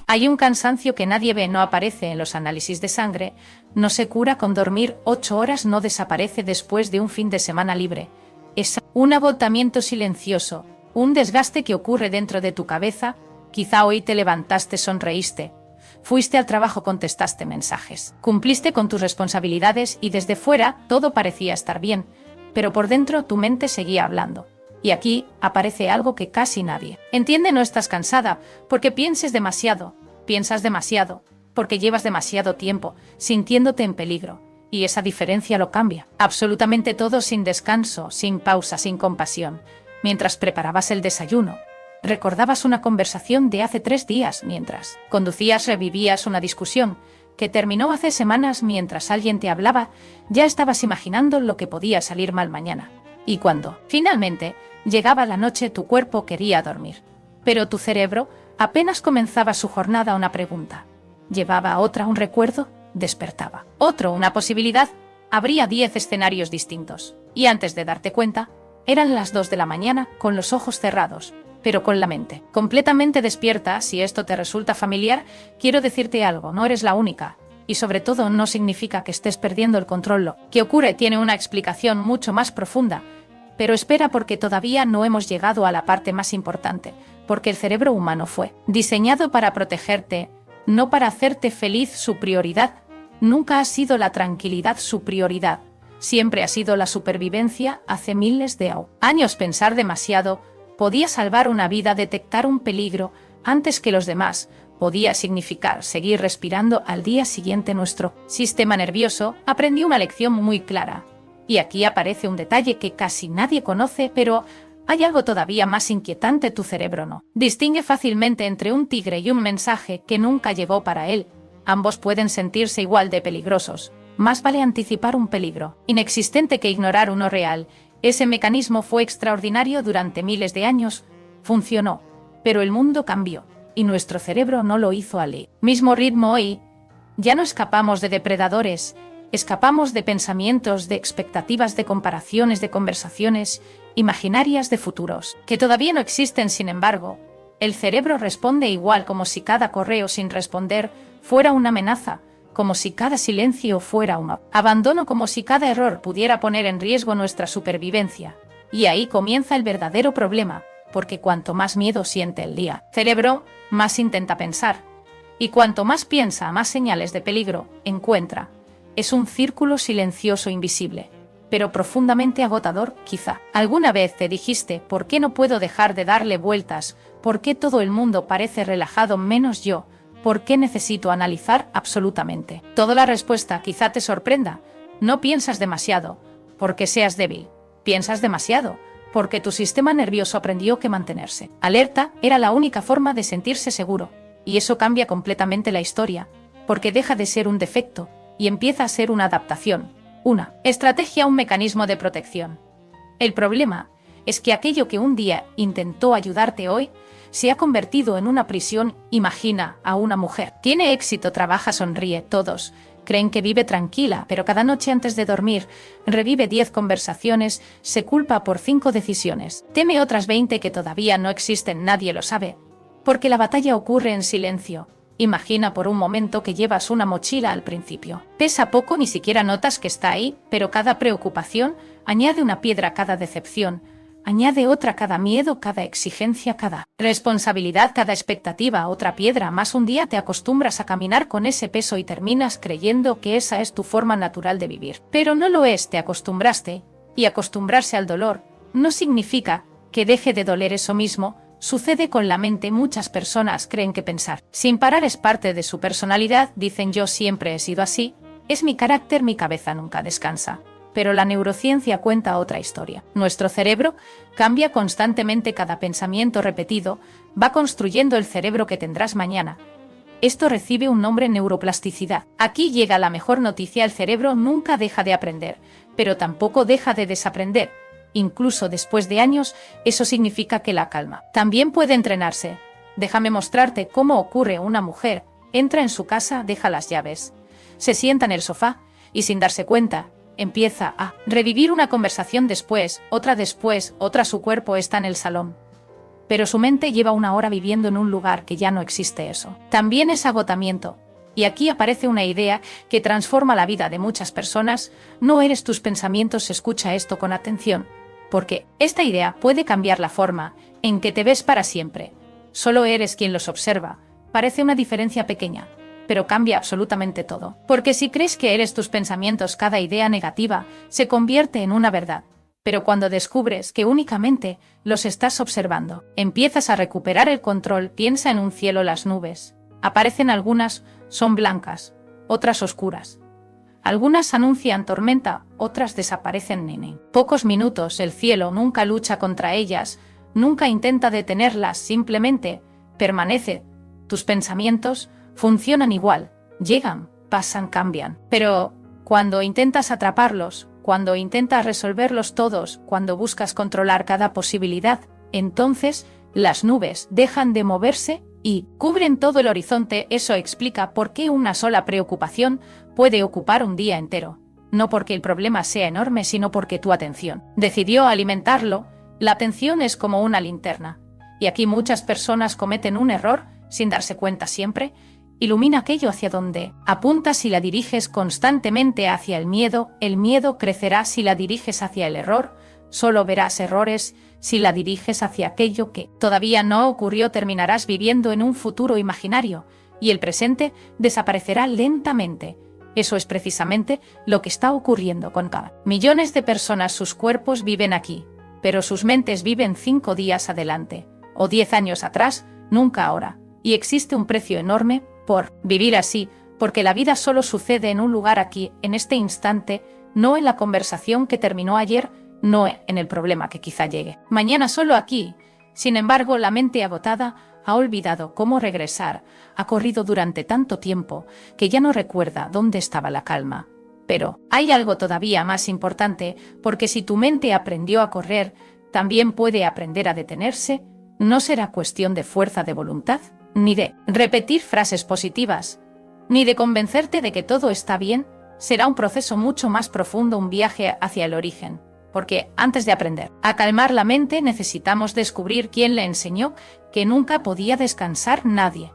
Hay un cansancio que nadie ve, no aparece en los análisis de sangre, no se cura con dormir 8 horas, no desaparece después de un fin de semana libre. Es un agotamiento silencioso, un desgaste que ocurre dentro de tu cabeza. Quizá hoy te levantaste, sonreíste, fuiste al trabajo, contestaste mensajes, cumpliste con tus responsabilidades y desde fuera todo parecía estar bien, pero por dentro tu mente seguía hablando. Y aquí aparece algo que casi nadie entiende: no estás cansada porque piensas demasiado, porque llevas demasiado tiempo sintiéndote en peligro. Y esa diferencia lo cambia absolutamente todo, sin descanso, sin pausa, sin compasión. Mientras preparabas el desayuno, recordabas una conversación de hace 3 días. Mientras conducías, revivías una discusión que terminó hace semanas. Mientras alguien te hablaba, ya estabas imaginando lo que podía salir mal mañana. Y cuando finalmente llegaba la noche, tu cuerpo quería dormir, pero tu cerebro apenas comenzaba su jornada. Una pregunta llevaba a otra, un recuerdo despertaba otro, una posibilidad. Habría 10 escenarios distintos, y antes de darte cuenta, eran las 2 de la mañana, con los ojos cerrados, pero con la mente completamente despierta. Si esto te resulta familiar, quiero decirte algo: no eres la única. Y sobre todo no significa que estés perdiendo el control. Lo que ocurre tiene una explicación mucho más profunda. Pero espera, porque todavía no hemos llegado a la parte más importante, porque el cerebro humano fue diseñado para protegerte, no para hacerte feliz. Su prioridad nunca ha sido la tranquilidad, su prioridad siempre ha sido la supervivencia. Hace miles de años pensar demasiado podía salvar una vida, detectar un peligro antes que los demás podía significar seguir respirando al día siguiente. Nuestro sistema nervioso aprendió una lección muy clara. Y aquí aparece un detalle que casi nadie conoce, pero hay algo todavía más inquietante: tu cerebro no distingue fácilmente entre un tigre y un mensaje que nunca llegó para él. Ambos pueden sentirse igual de peligrosos. Más vale anticipar un peligro inexistente que ignorar uno real. Ese mecanismo fue extraordinario durante miles de años. Funcionó, pero el mundo cambió, y nuestro cerebro no lo hizo al mismo ritmo. Hoy ya no escapamos de depredadores, escapamos de pensamientos, de expectativas, de comparaciones, de conversaciones imaginarias, de futuros que todavía no existen. Sin embargo, el cerebro responde igual, como si cada correo sin responder fuera una amenaza, como si cada silencio fuera un abandono, como si cada error pudiera poner en riesgo nuestra supervivencia. Y ahí comienza el verdadero problema, porque cuanto más miedo siente el cerebro, más intenta pensar. Y cuanto más piensa, más señales de peligro encuentra. Es un círculo silencioso, invisible, pero profundamente agotador. Quizá alguna vez te dijiste: ¿por qué no puedo dejar de darle vueltas? ¿Por qué todo el mundo parece relajado menos yo? ¿Por qué necesito analizar absolutamente toda la respuesta? Quizá te sorprenda: no piensas demasiado porque seas débil, piensas demasiado porque tu sistema nervioso aprendió que mantenerse alerta era la única forma de sentirse seguro. Y eso cambia completamente la historia, porque deja de ser un defecto y empieza a ser una adaptación, una estrategia, un mecanismo de protección. El problema es que aquello que un día intentó ayudarte hoy se ha convertido en una prisión. Imagina a una mujer. Tiene éxito, trabaja, sonríe, todos creen que vive tranquila, pero cada noche antes de dormir revive 10 conversaciones, se culpa por 5 decisiones, teme otras 20 que todavía no existen, nadie lo sabe, porque la batalla ocurre en silencio. Imagina por un momento que llevas una mochila al principio. Pesa poco, ni siquiera notas que está ahí, pero cada preocupación añade una piedra, cada decepción añade otra, cada miedo, cada exigencia, cada responsabilidad, cada expectativa, otra piedra más. Un día te acostumbras a caminar con ese peso y terminas creyendo que esa es tu forma natural de vivir. Pero no lo es, te acostumbraste, y acostumbrarse al dolor no significa que deje de doler. Eso mismo sucede con la mente. Muchas personas creen que pensar sin parar es parte de su personalidad. Dicen: yo siempre he sido así, es mi carácter, mi cabeza nunca descansa. Pero la neurociencia cuenta otra historia. Nuestro cerebro cambia constantemente. Cada pensamiento repetido va construyendo el cerebro que tendrás mañana. Esto recibe un nombre: neuroplasticidad. Aquí llega la mejor noticia: el cerebro nunca deja de aprender, pero tampoco deja de desaprender. Incluso después de años, eso significa que la calma también puede entrenarse. Déjame mostrarte cómo ocurre. Una mujer entra en su casa, deja las llaves, se sienta en el sofá y, sin darse cuenta, empieza a revivir una conversación. Después, otra, su cuerpo está en el salón. pero su mente lleva una hora viviendo en un lugar que ya no existe eso. También es agotamiento. Y aquí aparece una idea que transforma la vida de muchas personas. No eres tus pensamientos, escucha esto con atención, porque esta idea puede cambiar la forma en que te ves para siempre. Solo eres quien los observa. Parece una diferencia pequeña, pero cambia absolutamente todo. Porque si crees que eres tus pensamientos, cada idea negativa se convierte en una verdad. Pero cuando descubres que únicamente los estás observando, empiezas a recuperar el control. Piensa en un cielo, las nubes. Aparecen algunas, son blancas, otras oscuras. Algunas anuncian tormenta, otras desaparecen en pocos minutos. El cielo nunca lucha contra ellas, nunca intenta detenerlas, simplemente permanece. Tus pensamientos funcionan igual, llegan, pasan, cambian. Pero cuando intentas atraparlos, cuando intentas resolverlos todos, cuando buscas controlar cada posibilidad, entonces las nubes dejan de moverse y cubren todo el horizonte. Eso explica por qué una sola preocupación puede ocupar un día entero. No porque el problema sea enorme, sino porque tu atención decidió alimentarlo. La atención es como una linterna. Y aquí muchas personas cometen un error, sin darse cuenta siempre. Ilumina aquello hacia donde apuntas. Si la diriges constantemente hacia el miedo crecerá. Si la diriges hacia el error, solo verás errores. Si la diriges hacia aquello que todavía no ocurrió, terminarás viviendo en un futuro imaginario, y el presente desaparecerá lentamente. Eso es precisamente lo que está ocurriendo con cada millones de personas. Sus cuerpos viven aquí, pero sus mentes viven 5 días adelante, o 10 años atrás, nunca ahora. Y existe un precio enorme por vivir así, porque la vida solo sucede en un lugar, aquí, en este instante, no en la conversación que terminó ayer, no en el problema que quizá llegue mañana, solo aquí. Sin embargo, la mente agotada ha olvidado cómo regresar, ha corrido durante tanto tiempo que ya no recuerda dónde estaba la calma. Pero hay algo todavía más importante, porque si tu mente aprendió a correr, también puede aprender a detenerse. No será cuestión de fuerza de voluntad, ni de repetir frases positivas, ni de convencerte de que todo está bien. Será un proceso mucho más profundo, un viaje hacia el origen. Porque antes de aprender a calmar la mente, necesitamos descubrir quién le enseñó que nunca podía descansar. Nadie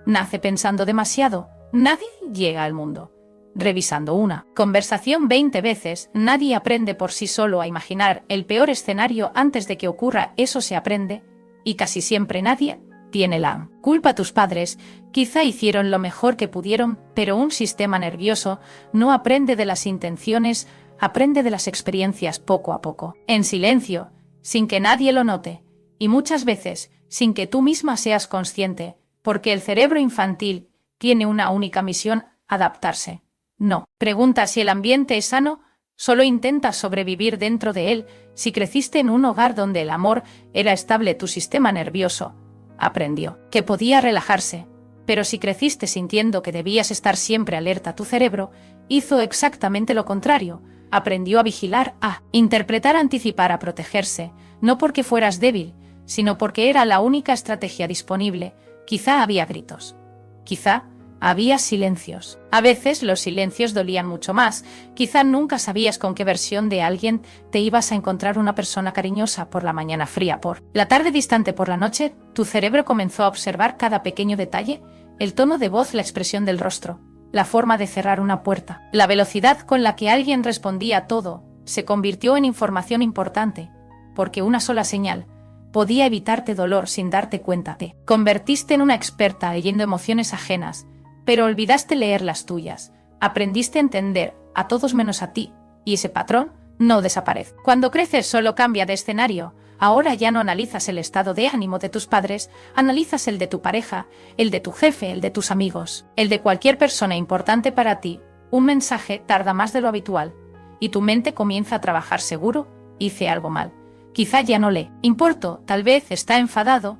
nace pensando demasiado, nadie llega al mundo revisando una conversación 20 veces, nadie aprende por sí solo a imaginar el peor escenario antes de que ocurra. Eso se aprende, y casi siempre nadie tiene la culpa. Tus padres quizá hicieron lo mejor que pudieron, pero un sistema nervioso no aprende de las intenciones, aprende de las experiencias poco a poco, en silencio, sin que nadie lo note, y muchas veces sin que tú misma seas consciente, porque el cerebro infantil tiene una única misión: adaptarse. No pregunta si el ambiente es sano, solo intenta sobrevivir dentro de él. Si creciste en un hogar donde el amor era estable, tu sistema nervioso aprendió que podía relajarse. Pero si creciste sintiendo que debías estar siempre alerta, tu cerebro hizo exactamente lo contrario. Aprendió a vigilar, a interpretar, a anticipar, a protegerse, no porque fueras débil, sino porque era la única estrategia disponible. Quizá había gritos, quizá había silencios. A veces los silencios dolían mucho más. Quizá nunca sabías con qué versión de alguien te ibas a encontrar: una persona cariñosa por la mañana, fría por la tarde, distante por la noche. Tu cerebro comenzó a observar cada pequeño detalle: el tono de voz, la expresión del rostro, la forma de cerrar una puerta, la velocidad con la que alguien respondía a todo. Se convirtió en información importante, porque una sola señal podía evitarte dolor sin darte cuenta. Te convertiste en una experta leyendo emociones ajenas, pero olvidaste leer las tuyas. Aprendiste a entender a todos menos a ti, y ese patrón no desaparece. Cuando creces solo cambia de escenario. Ahora ya no analizas el estado de ánimo de tus padres, analizas el de tu pareja, el de tu jefe, el de tus amigos, el de cualquier persona importante para ti. Un mensaje tarda más de lo habitual, y tu mente comienza a trabajar: seguro, hice algo mal. Quizá ya no le importo, tal vez está enfadado.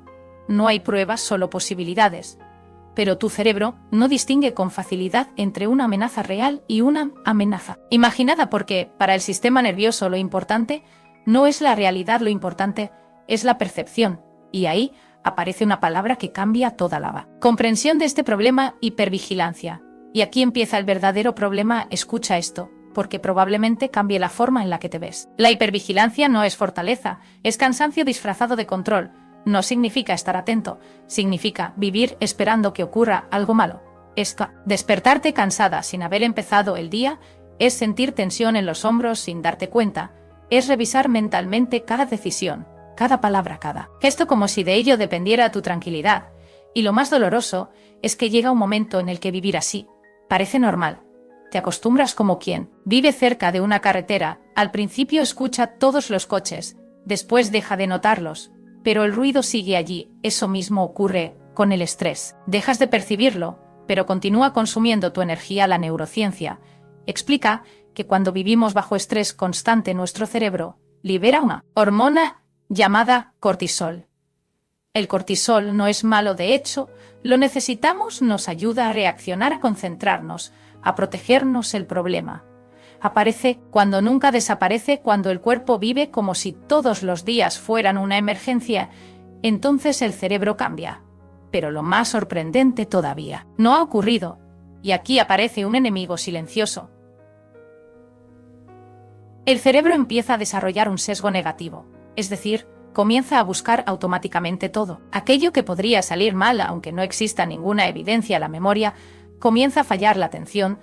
No hay pruebas, solo posibilidades. Pero tu cerebro no distingue con facilidad entre una amenaza real y una amenaza imaginada, porque para el sistema nervioso lo importante no es la realidad, lo importante es la percepción. Y ahí aparece una palabra que cambia toda la comprensión de este problema: hipervigilancia. Y aquí empieza el verdadero problema. Escucha esto, porque probablemente cambie la forma en la que te ves. La hipervigilancia no es fortaleza, es cansancio disfrazado de control. no significa estar atento, significa vivir esperando que ocurra algo malo. Despertarte cansada sin haber empezado el día, es sentir tensión en los hombros sin darte cuenta, es revisar mentalmente cada decisión, cada palabra, cada gesto como si de ello dependiera tu tranquilidad. Y lo más doloroso es que llega un momento en el que vivir así parece normal. Te acostumbras como quien vive cerca de una carretera, al principio escucha todos los coches, después deja de notarlos, pero el ruido sigue allí. Eso mismo ocurre con el estrés. Dejas de percibirlo, pero continúa consumiendo tu energía. La neurociencia explica que cuando vivimos bajo estrés constante nuestro cerebro libera una hormona llamada cortisol. El cortisol no es malo, de hecho, lo necesitamos, nos ayuda a reaccionar, a concentrarnos, a protegernos. El problema aparece cuando nunca desaparece, cuando el cuerpo vive como si todos los días fueran una emergencia. Entonces el cerebro cambia. Pero lo más sorprendente todavía no ha ocurrido, y aquí aparece un enemigo silencioso. El cerebro empieza a desarrollar un sesgo negativo, es decir, comienza a buscar automáticamente todo. Aquello que podría salir mal, aunque no exista ninguna evidencia. La memoria comienza a fallar, la atención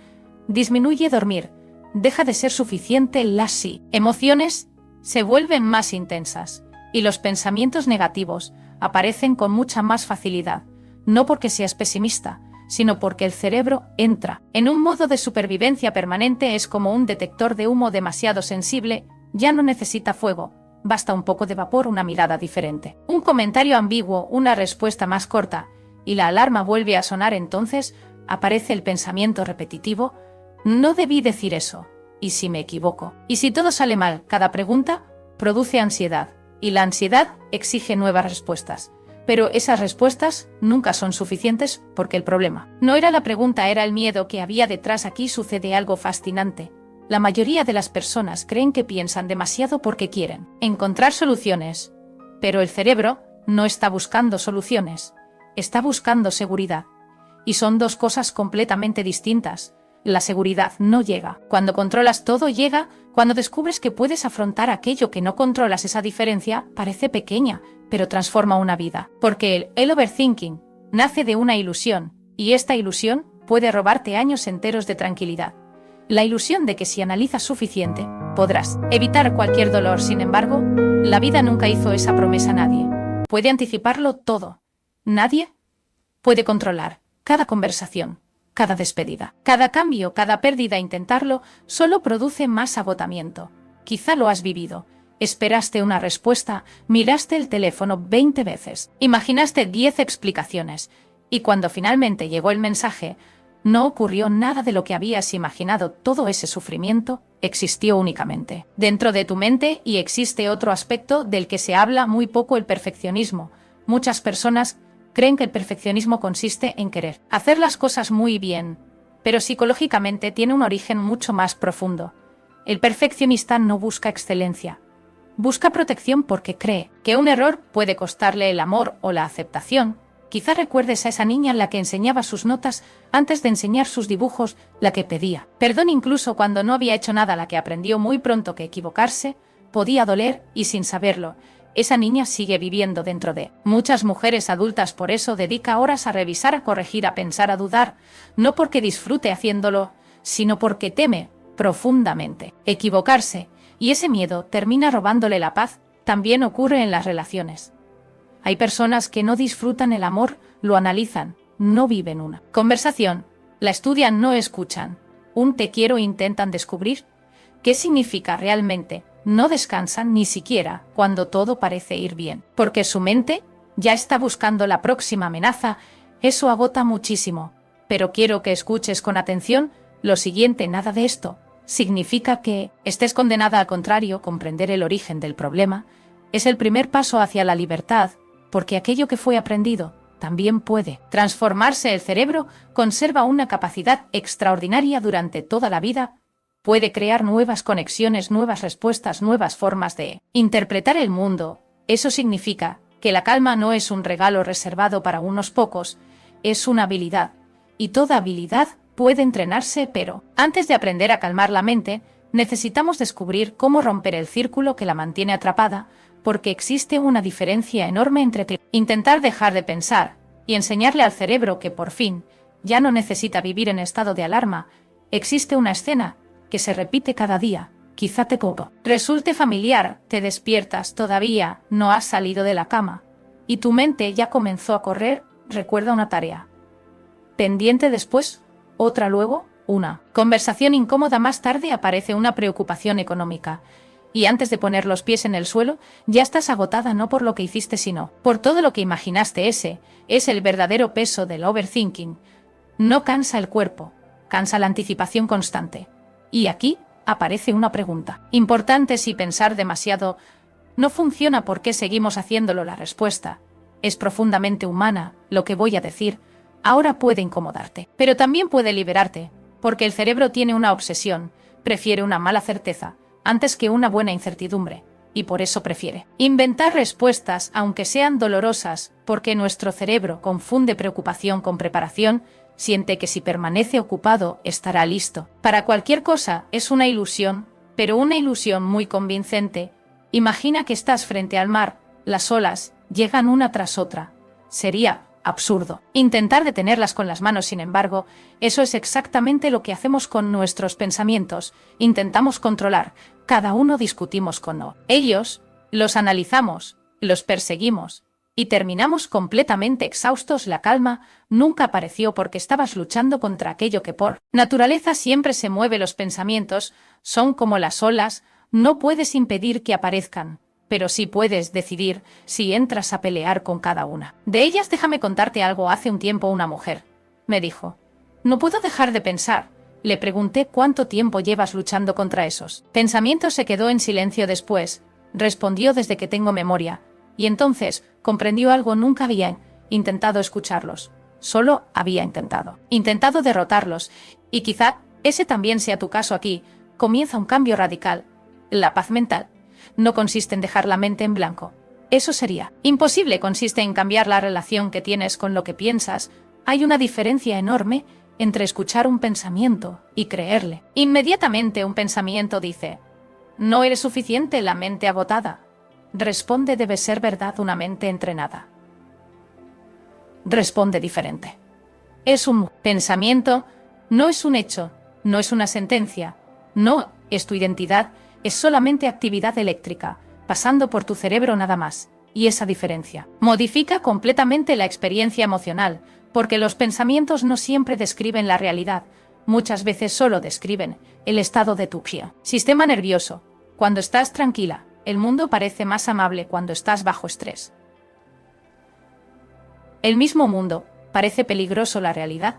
disminuye, dormir deja de ser suficiente, las emociones se vuelven más intensas y los pensamientos negativos aparecen con mucha más facilidad, no porque seas pesimista, sino porque el cerebro entra en un modo de supervivencia permanente. Es como un detector de humo demasiado sensible, ya no necesita fuego, basta un poco de vapor, una mirada diferente, un comentario ambiguo, una respuesta más corta, y la alarma vuelve a sonar. Entonces aparece el pensamiento repetitivo: no debí decir eso, ¿y si me equivoco? ¿Y si todo sale mal? Cada pregunta produce ansiedad, y la ansiedad exige nuevas respuestas. Pero esas respuestas nunca son suficientes, porque el problema no era la pregunta, era el miedo que había detrás. Aquí sucede algo fascinante. La mayoría de las personas creen que piensan demasiado porque quieren encontrar soluciones, pero el cerebro no está buscando soluciones, está buscando seguridad. Y son dos cosas completamente distintas. La seguridad no llega cuando controlas todo, llega cuando descubres que puedes afrontar aquello que no controlas. Esa diferencia parece pequeña, pero transforma una vida, porque el overthinking nace de una ilusión, y esta ilusión puede robarte años enteros de tranquilidad. La ilusión de que si analizas suficiente, podrás evitar cualquier dolor. Sin embargo, la vida nunca hizo esa promesa. Nadie puede anticiparlo todo. Nadie puede controlar cada conversación, cada despedida, cada cambio, cada pérdida. Intentarlo solo produce más agotamiento. Quizá lo has vivido. Esperaste una respuesta, miraste el teléfono 20 veces, imaginaste 10 explicaciones, y cuando finalmente llegó el mensaje, no ocurrió nada de lo que habías imaginado. Todo ese sufrimiento existió únicamente dentro de tu mente. Y existe otro aspecto del que se habla muy poco: el perfeccionismo. Muchas personas creen que el perfeccionismo consiste en querer hacer las cosas muy bien, pero psicológicamente tiene un origen mucho más profundo. El perfeccionista no busca excelencia, busca protección, porque cree que un error puede costarle el amor o la aceptación. Quizá recuerdes a esa niña en la que enseñaba sus notas antes de enseñar sus dibujos, la que pedía perdón incluso cuando no había hecho nada, la que aprendió muy pronto que equivocarse podía doler y sin saberlo. Esa niña sigue viviendo dentro de muchas mujeres adultas. Por eso dedica horas a revisar, a corregir, a pensar, a dudar, no porque disfrute haciéndolo, sino porque teme profundamente equivocarse, y ese miedo termina robándole la paz. También ocurre en las relaciones. Hay personas que no disfrutan el amor, lo analizan, no viven una conversación, la estudian, no escuchan un te quiero, intentan descubrir qué significa realmente, no descansan ni siquiera cuando todo parece ir bien, porque su mente ya está buscando la próxima amenaza. Eso agota muchísimo. Pero quiero que escuches con atención lo siguiente: nada de esto significa que estés condenada. Al contrario, comprender el origen del problema es el primer paso hacia la libertad, porque aquello que fue aprendido también puede transformarse. El cerebro conserva una capacidad extraordinaria durante toda la vida. Puede crear nuevas conexiones, nuevas respuestas, nuevas formas de interpretar el mundo. Eso significa que la calma no es un regalo reservado para unos pocos, es una habilidad. Y toda habilidad puede entrenarse, pero antes de aprender a calmar la mente, necesitamos descubrir cómo romper el círculo que la mantiene atrapada, porque existe una diferencia enorme entre intentar dejar de pensar y enseñarle al cerebro que por fin ya no necesita vivir en estado de alarma. Existe una escena que se repite cada día. Quizá te resulte familiar, te despiertas, todavía no has salido de la cama y tu mente ya comenzó a correr. Recuerda una tarea pendiente, después otra, luego una conversación incómoda, más tarde aparece una preocupación económica y antes de poner los pies en el suelo ya estás agotada, no por lo que hiciste sino por todo lo que imaginaste. Ese es el verdadero peso del overthinking. No cansa el cuerpo, cansa la anticipación constante. Y aquí aparece una pregunta importante: si pensar demasiado no funciona, ¿por qué seguimos haciéndolo? La respuesta es profundamente humana. Lo que voy a decir ahora puede incomodarte, pero también puede liberarte, porque el cerebro tiene una obsesión: prefiere una mala certeza antes que una buena incertidumbre, y por eso prefiere inventar respuestas, aunque sean dolorosas, porque nuestro cerebro confunde preocupación con preparación. Siente que si permanece ocupado estará listo para cualquier cosa. Es una ilusión, pero una ilusión muy convincente. Imagina que estás frente al mar, las olas llegan una tras otra. Sería absurdo intentar detenerlas con las manos. Sin embargo, eso es exactamente lo que hacemos con nuestros pensamientos. Intentamos controlar cada uno, discutimos con ellos, los analizamos, los perseguimos y terminamos completamente exhaustos. La calma nunca apareció porque estabas luchando contra aquello que por naturaleza siempre se mueve. Los pensamientos son como las olas, no puedes impedir que aparezcan, pero sí puedes decidir si entras a pelear con cada una de ellas. Déjame contarte algo. Hace un tiempo una mujer me dijo: no puedo dejar de pensar. Le pregunté: ¿cuánto tiempo llevas luchando contra esos pensamientos? Se quedó en silencio. Después respondió: desde que tengo memoria. Y entonces comprendió algo: nunca había intentado escucharlos, solo había intentado derrotarlos. Y quizá ese también sea tu caso. Aquí comienza un cambio radical. La paz mental no consiste en dejar la mente en blanco. Eso sería imposible. Consiste en cambiar la relación que tienes con lo que piensas. Hay una diferencia enorme entre escuchar un pensamiento y creerle. Inmediatamente un pensamiento dice: no eres suficiente. La mente agotada responde: debe ser verdad. Una mente entrenada responde diferente. Es un pensamiento, no es un hecho, no es una sentencia, no es tu identidad, es solamente actividad eléctrica pasando por tu cerebro, nada más. Y esa diferencia modifica completamente la experiencia emocional, porque los pensamientos no siempre describen la realidad, muchas veces solo describen el estado de tu sistema nervioso. Cuando estás tranquila, el mundo parece más amable. Cuando estás bajo estrés, el mismo mundo parece peligroso. La realidad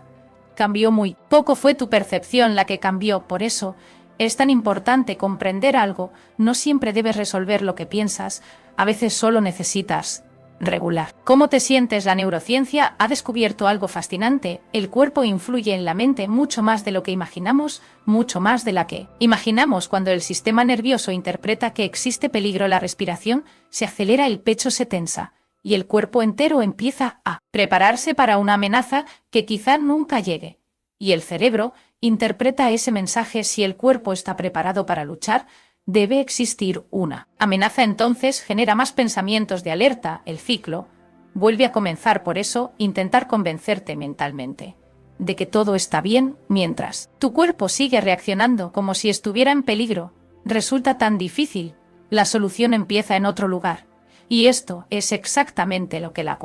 cambió muy poco, fue tu percepción la que cambió. Por eso es tan importante comprender algo: no siempre debes resolver lo que piensas, a veces solo necesitas regular cómo te sientes. La neurociencia ha descubierto algo fascinante: el cuerpo influye en la mente mucho más de lo que imaginamos, mucho más de la que imaginamos. Cuando el sistema nervioso interpreta que existe peligro, la respiración se acelera, el pecho se tensa y el cuerpo entero empieza a prepararse para una amenaza que quizá nunca llegue. Y el cerebro interpreta ese mensaje: si el cuerpo está preparado para luchar, debe existir una amenaza. Entonces genera más pensamientos de alerta. El ciclo vuelve a comenzar. Por eso, intentar convencerte mentalmente de que todo está bien mientras tu cuerpo sigue reaccionando como si estuviera en peligro resulta tan difícil. La solución empieza en otro lugar. Y esto es exactamente lo que la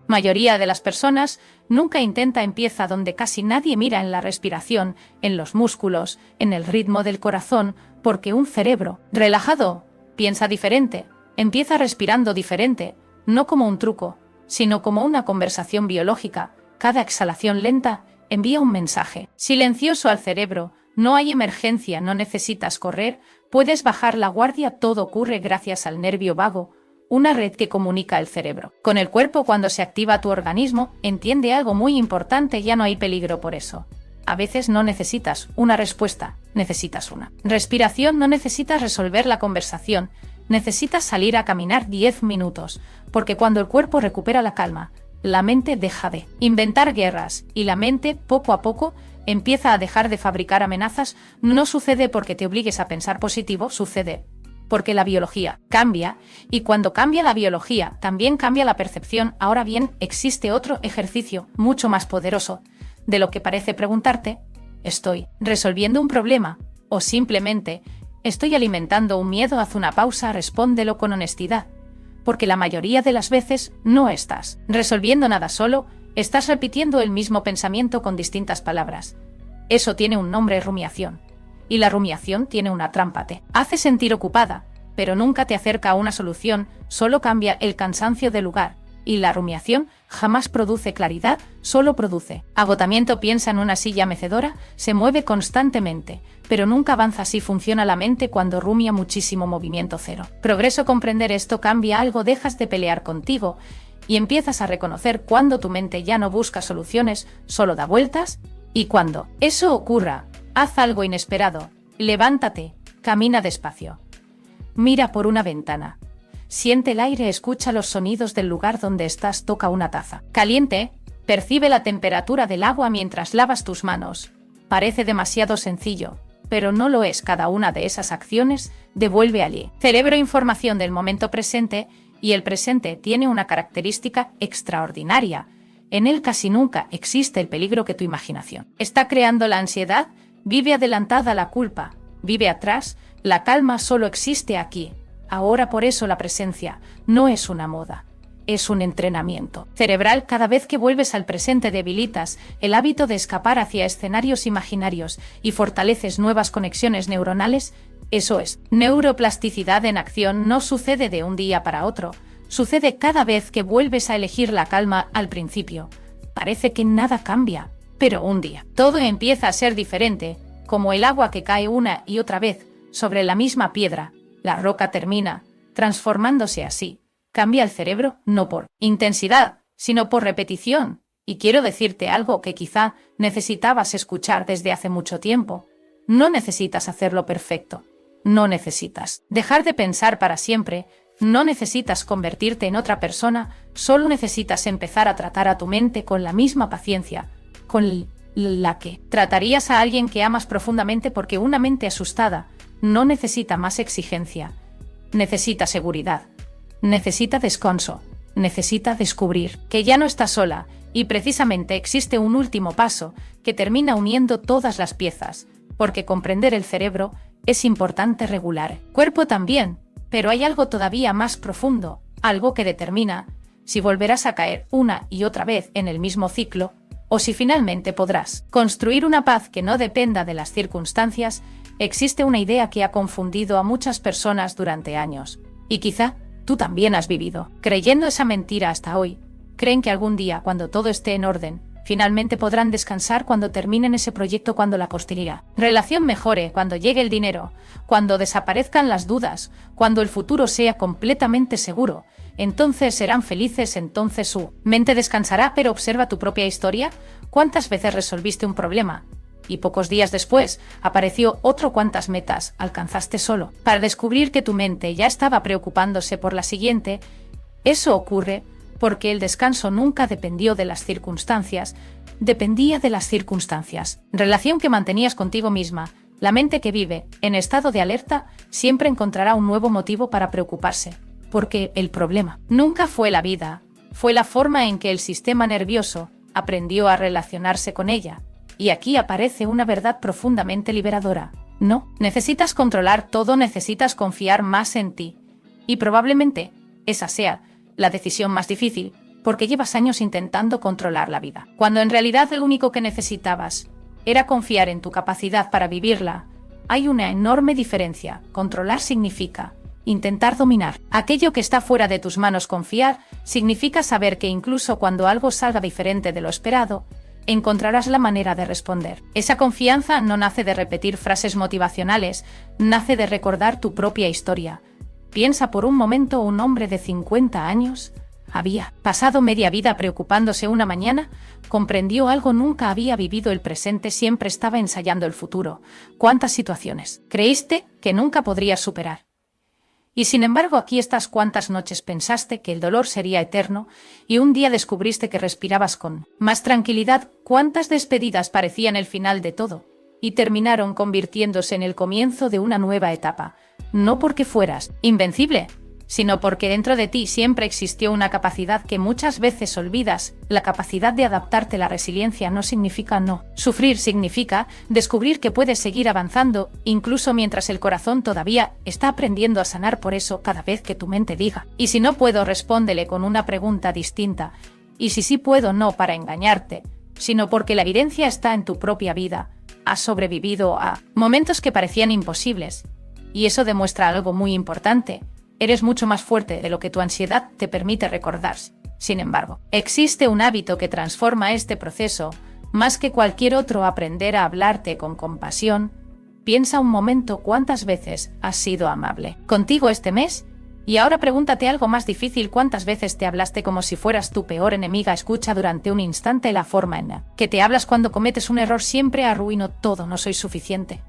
mayoría de las personas nunca intenta. Empieza donde casi nadie mira: en la respiración, en los músculos, en el ritmo del corazón, porque un cerebro relajado piensa diferente, empieza respirando diferente, no como un truco, sino como una conversación biológica. Cada exhalación lenta envía un mensaje silencioso al cerebro: no hay emergencia, no necesitas correr, puedes bajar la guardia. Todo ocurre gracias al nervio vago, una red que comunica el cerebro con el cuerpo. Cuando se activa, tu organismo entiende algo muy importante: ya no hay peligro. Por eso, a veces no necesitas una respuesta, necesitas una respiración. No necesitas resolver la conversación, necesitas salir a caminar 10 minutos, porque cuando el cuerpo recupera la calma, la mente deja de inventar guerras y la mente, poco a poco, empieza a dejar de fabricar amenazas. No sucede porque te obligues a pensar positivo, sucede porque la biología cambia, y cuando cambia la biología, también cambia la percepción. Ahora bien, existe otro ejercicio mucho más poderoso de lo que parece preguntarte: ¿estoy resolviendo un problema? O simplemente, ¿estoy alimentando un miedo? Haz una pausa, respóndelo con honestidad, porque la mayoría de las veces no estás resolviendo nada, solo estás repitiendo el mismo pensamiento con distintas palabras. Eso tiene un nombre: rumiación. Y la rumiación tiene una trampa: te hace sentir ocupada, pero nunca te acerca a una solución, solo cambia el cansancio de lugar. Y la rumiación jamás produce claridad, solo produce agotamiento. Piensa en una silla mecedora, se mueve constantemente, pero nunca avanza. Así funciona la mente cuando rumia muchísimo: movimiento cero. Progreso. Comprender esto cambia algo: dejas de pelear contigo y empiezas a reconocer cuando tu mente ya no busca soluciones, solo da vueltas. Y cuando eso ocurra, haz algo inesperado: levántate, camina despacio, mira por una ventana, siente el aire, escucha los sonidos del lugar donde estás, toca una taza caliente, percibe la temperatura del agua mientras lavas tus manos. Parece demasiado sencillo, pero no lo es. Cada una de esas acciones devuelve al cerebro información del momento presente, y el presente tiene una característica extraordinaria: en él casi nunca existe el peligro que tu imaginación está creando. La ansiedad vive adelantada, la culpa vive atrás, la calma solo existe aquí, ahora. Por eso la presencia no es una moda, es un entrenamiento cerebral. Cada vez que vuelves al presente debilitas el hábito de escapar hacia escenarios imaginarios y fortaleces nuevas conexiones neuronales. Eso es neuroplasticidad en acción. No sucede de un día para otro, sucede cada vez que vuelves a elegir la calma. Al principio parece que nada cambia, pero un día todo empieza a ser diferente, como el agua que cae una y otra vez sobre la misma piedra. La roca termina transformándose. Así cambia el cerebro, no por intensidad, sino por repetición. Y quiero decirte algo que quizá necesitabas escuchar desde hace mucho tiempo: no necesitas hacerlo perfecto, no necesitas dejar de pensar para siempre, no necesitas convertirte en otra persona, solo necesitas empezar a tratar a tu mente con la misma paciencia con la que tratarías a alguien que amas profundamente, porque una mente asustada no necesita más exigencia, necesita seguridad, necesita descanso, necesita descubrir que ya no está sola. Y precisamente existe un último paso que termina uniendo todas las piezas, porque comprender el cerebro es importante, regular cuerpo también, pero hay algo todavía más profundo, algo que determina si volverás a caer una y otra vez en el mismo ciclo, o si finalmente podrás construir una paz que no dependa de las circunstancias. Existe una idea que ha confundido a muchas personas durante años, y quizá tú también has vivido creyendo esa mentira hasta hoy. Creen que algún día, cuando todo esté en orden, finalmente podrán descansar, cuando terminen ese proyecto, cuando la costilla relación mejore, cuando llegue el dinero, cuando desaparezcan las dudas, cuando el futuro sea completamente seguro. Entonces serán felices, entonces su mente descansará. Pero observa tu propia historia. ¿Cuántas veces resolviste un problema y pocos días después apareció otro? ¿Cuántas metas alcanzaste solo para descubrir que tu mente ya estaba preocupándose por la siguiente? Eso ocurre porque el descanso nunca dependió de las circunstancias, dependía de las circunstancias. Relación que mantenías contigo misma. La mente que vive en estado de alerta siempre encontrará un nuevo motivo para preocuparse, porque el problema nunca fue la vida, fue la forma en que el sistema nervioso aprendió a relacionarse con ella. Y aquí aparece una verdad profundamente liberadora: no necesitas controlar todo, necesitas confiar más en ti. Y probablemente esa sea la decisión más difícil, porque llevas años intentando controlar la vida, cuando en realidad lo único que necesitabas era confiar en tu capacidad para vivirla. Hay una enorme diferencia. Controlar significa intentar dominar aquello que está fuera de tus manos. Confiar significa saber que incluso cuando algo salga diferente de lo esperado, encontrarás la manera de responder. Esa confianza no nace de repetir frases motivacionales, nace de recordar tu propia historia. Piensa por un momento: un hombre de 50 años había pasado media vida preocupándose. Una mañana comprendió algo: nunca había vivido el presente, siempre estaba ensayando el futuro. ¿Cuántas situaciones creíste que nunca podrías superar? Y sin embargo aquí estás. ¿Cuántas noches pensaste que el dolor sería eterno y un día descubriste que respirabas con más tranquilidad? ¿Cuántas despedidas parecían el final de todo y terminaron convirtiéndose en el comienzo de una nueva etapa? no porque fueras invencible, sino porque dentro de ti siempre existió una capacidad que muchas veces olvidas. La capacidad de adaptarte. La resiliencia no significa no sufrir, significa descubrir que puedes seguir avanzando, incluso mientras el corazón todavía está aprendiendo a sanar. Por eso, cada vez que tu mente diga, y si no puedo, respóndele con una pregunta distinta. Y si sí puedo, no para engañarte, sino porque la evidencia está en tu propia vida. Has sobrevivido a momentos que parecían imposibles. Y eso demuestra algo muy importante. Eres mucho más fuerte de lo que tu ansiedad te permite recordar. Sin embargo, existe un hábito que transforma este proceso, más que cualquier otro: aprender a hablarte con compasión. Piensa un momento cuántas veces has sido amable contigo este mes. Y ahora pregúntate algo más difícil: ¿cuántas veces te hablaste como si fueras tu peor enemiga? Escucha durante un instante la forma en que te hablas cuando cometes un error. Siempre arruino todo, no soy suficiente.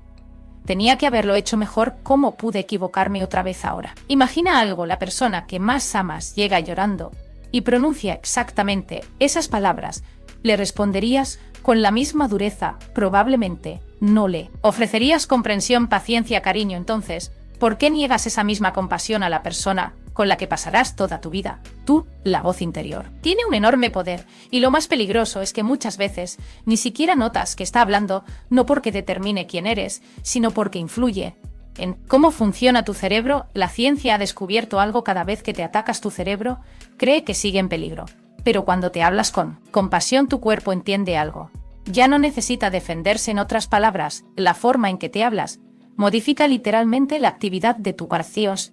Tenía que haberlo hecho mejor. ¿Cómo pude equivocarme otra vez ahora? Imagina algo: la persona que más amas llega llorando y pronuncia exactamente esas palabras. ¿Le responderías con la misma dureza? Probablemente no. ¿Le ofrecerías comprensión, paciencia, cariño? Entonces, ¿por qué niegas esa misma compasión a la persona con la que pasarás toda tu vida? Tú, la voz interior, tiene un enorme poder, y lo más peligroso es que muchas veces ni siquiera notas que está hablando, no porque determine quién eres, sino porque influye en cómo funciona tu cerebro. La ciencia ha descubierto algo: cada vez que te atacas, tu cerebro cree que sigue en peligro. Pero cuando te hablas con compasión, tu cuerpo entiende algo. Ya no necesita defenderse. En otras palabras, la forma en que te hablas modifica literalmente la actividad de tu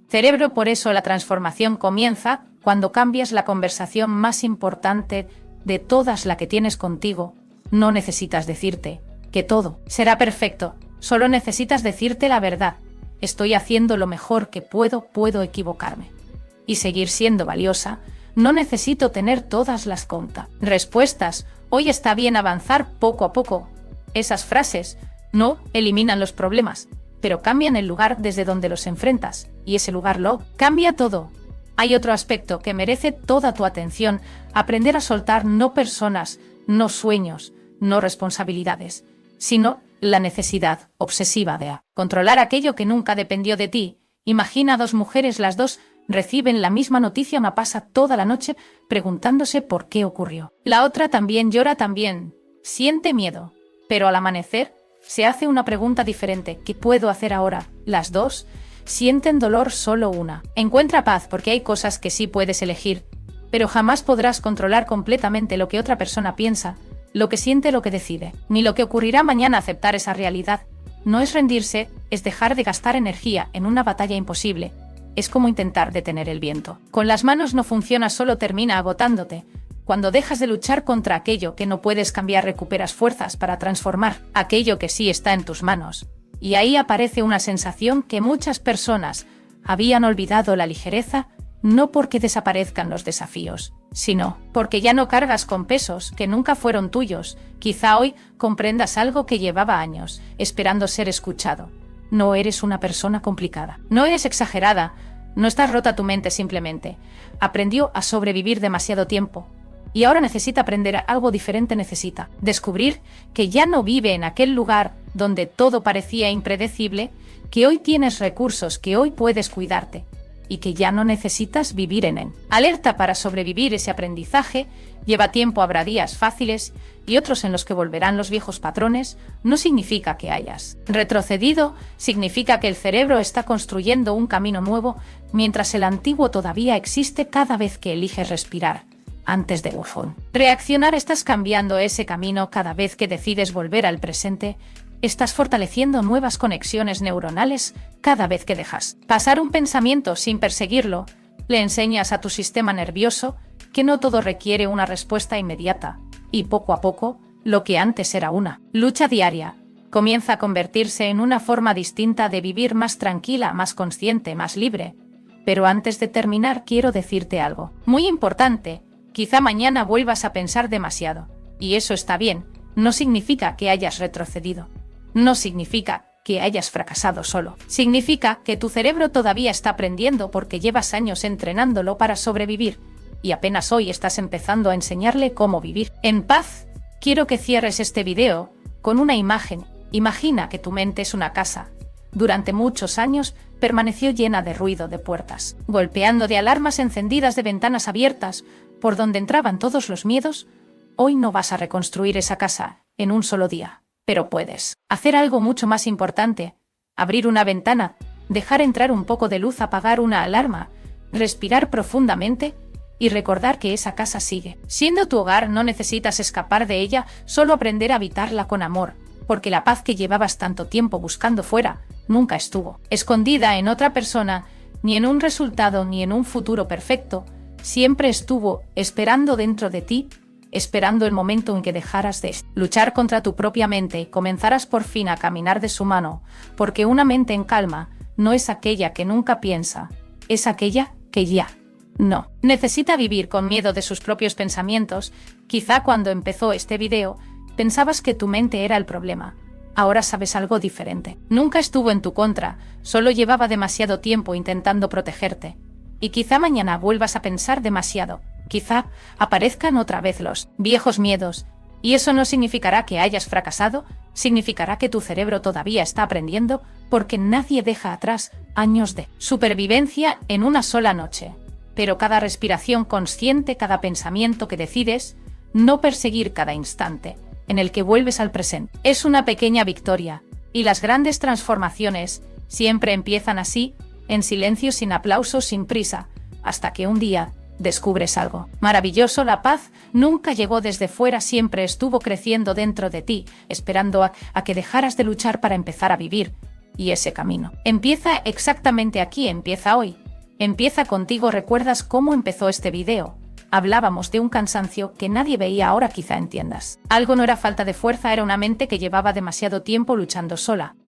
cerebro. Por eso la transformación comienza cuando cambias la conversación más importante de todas, la que tienes contigo. No necesitas decirte que todo será perfecto, solo necesitas decirte la verdad. Estoy haciendo lo mejor que puedo equivocarme y seguir siendo valiosa. No necesito tener todas las respuestas. Hoy está bien avanzar poco a poco. Esas frases no eliminan los problemas, pero cambian el lugar desde donde los enfrentas, y ese lugar lo cambia todo. Hay otro aspecto que merece toda tu atención: aprender a soltar, no personas, no sueños, no responsabilidades, sino la necesidad obsesiva de controlar aquello que nunca dependió de ti. Imagina dos mujeres, las dos reciben la misma noticia. Una pasa toda la noche preguntándose por qué ocurrió. La otra también llora, también siente miedo, pero al amanecer se hace una pregunta diferente: ¿qué puedo hacer ahora? Las dos sienten dolor, solo una encuentra paz, porque hay cosas que sí puedes elegir, pero jamás podrás controlar completamente lo que otra persona piensa, lo que siente, lo que decide, ni lo que ocurrirá mañana. Aceptar esa realidad no es rendirse, es dejar de gastar energía en una batalla imposible. Es como intentar detener el viento con las manos. No funciona, solo termina agotándote. Cuando dejas de luchar contra aquello que no puedes cambiar, recuperas fuerzas para transformar aquello que sí está en tus manos. Y ahí aparece una sensación que muchas personas habían olvidado: la ligereza. No porque desaparezcan los desafíos, sino porque ya no cargas con pesos que nunca fueron tuyos. Quizá hoy comprendas algo que llevaba años esperando ser escuchado. No eres una persona complicada, no eres exagerada, no estás rota. Tu mente simplemente aprendió a sobrevivir demasiado tiempo. Y ahora necesita aprender algo diferente. Necesita descubrir que ya no vive en aquel lugar donde todo parecía impredecible, que hoy tienes recursos, que hoy puedes cuidarte, y que ya no necesitas vivir en alerta para sobrevivir. Ese aprendizaje lleva tiempo. Habrá días fáciles y otros en los que volverán los viejos patrones. No significa que hayas retrocedido, significa que el cerebro está construyendo un camino nuevo, mientras el antiguo todavía existe. Cada vez que eliges respirar antes de reaccionar, estás cambiando ese camino. Cada vez que decides volver al presente, estás fortaleciendo nuevas conexiones neuronales. Cada vez que dejas pasar un pensamiento sin perseguirlo, le enseñas a tu sistema nervioso que no todo requiere una respuesta inmediata, y poco a poco, lo que antes era una lucha diaria, comienza a convertirse en una forma distinta de vivir, más tranquila, más consciente, más libre. Pero antes de terminar, quiero decirte algo muy importante. Quizá mañana vuelvas a pensar demasiado, y eso está bien. No significa que hayas retrocedido. No significa que hayas fracasado, solo significa que tu cerebro todavía está aprendiendo, porque llevas años entrenándolo para sobrevivir, y apenas hoy estás empezando a enseñarle cómo vivir en paz. Quiero que cierres este video con una imagen. Imagina que tu mente es una casa. durante muchos años, permaneció llena de ruido de puertas, golpeando de alarmas encendidas, de ventanas abiertas, por donde entraban todos los miedos. Hoy no vas a reconstruir esa casa en un solo día, pero puedes hacer algo mucho más importante: abrir una ventana, dejar entrar un poco de luz, apagar una alarma, respirar profundamente y recordar que esa casa sigue siendo tu hogar. No necesitas escapar de ella, solo aprender a habitarla con amor, porque la paz que llevabas tanto tiempo buscando fuera nunca estuvo escondida en otra persona, ni en un resultado, ni en un futuro perfecto. Siempre estuvo esperando dentro de ti, esperando el momento en que dejaras de luchar contra tu propia mente y comenzaras por fin a caminar de su mano, porque una mente en calma no es aquella que nunca piensa, es aquella que ya no necesita vivir con miedo de sus propios pensamientos. Quizá cuando empezó este video pensabas que tu mente era el problema. Ahora sabes algo diferente. Nunca estuvo en tu contra, solo llevaba demasiado tiempo intentando protegerte. Y quizá mañana vuelvas a pensar demasiado, quizá aparezcan otra vez los viejos miedos, y eso no significará que hayas fracasado, significará que tu cerebro todavía está aprendiendo, porque nadie deja atrás años de supervivencia en una sola noche. Pero cada respiración consciente, cada pensamiento que decides no perseguir, cada instante en el que vuelves al presente, es una pequeña victoria. Y las grandes transformaciones siempre empiezan así, en silencio, sin aplausos, sin prisa, hasta que un día descubres algo maravilloso. La paz nunca llegó desde fuera, siempre estuvo creciendo dentro de ti, esperando a que dejaras de luchar para empezar a vivir. Y ese camino empieza exactamente aquí, empieza hoy. Empieza contigo. ¿Recuerdas cómo empezó este video? Hablábamos de un cansancio que nadie veía, ahora quizá entiendas. Algo no era falta de fuerza, era una mente que llevaba demasiado tiempo luchando sola.